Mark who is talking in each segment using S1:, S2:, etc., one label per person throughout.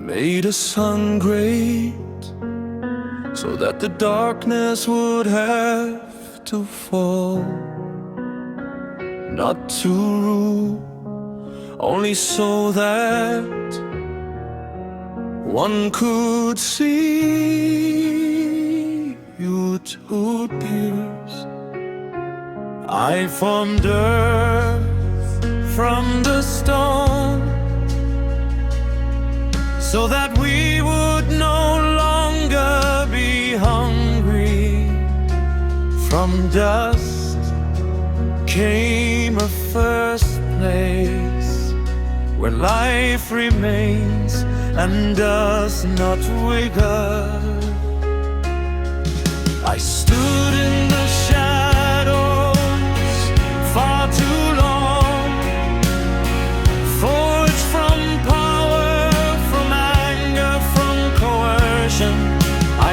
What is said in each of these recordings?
S1: made a sun great, so that the darkness would have to fall. Not to rule, only so that one could see you to pierce. I formed earth from the stone, so that we would no longer be hungry. From dust came a first place, where life remains and does not wither. I stood in the shadows far too long, forged from power, from anger, from coercion.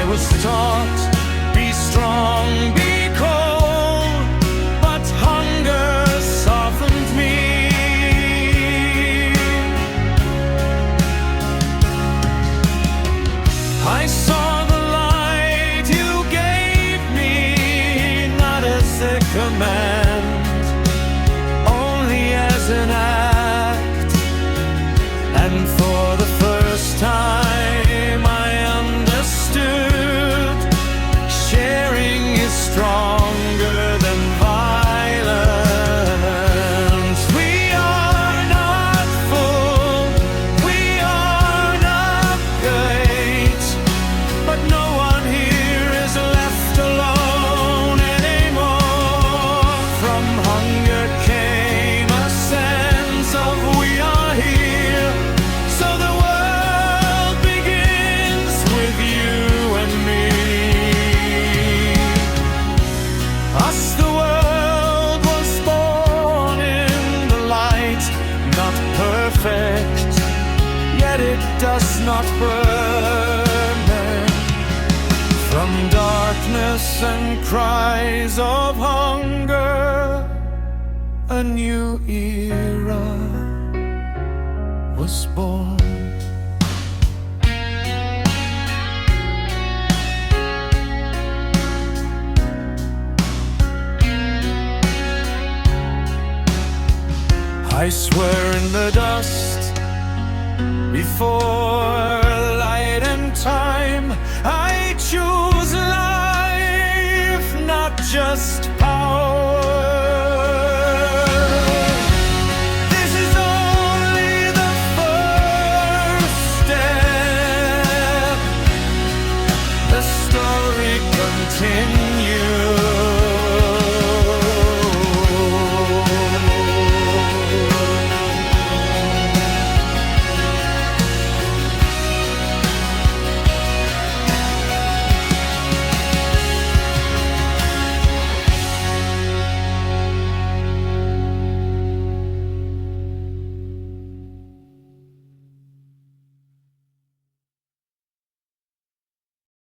S1: I was taught, be strong, be cold, but hunger softened me. I saw the light you gave me, not as a command, only as an act. And for the first time I understood, sharing is stronger than violence. We are not full, we are not great, but no one here is left alone anymore. From hunger came a sense of we are here, so the world begins with you and me. Us, the world was born in the light, not perfect, yet it does not burn. From darkness and cries of hunger, a new era was born. I swear in the dust before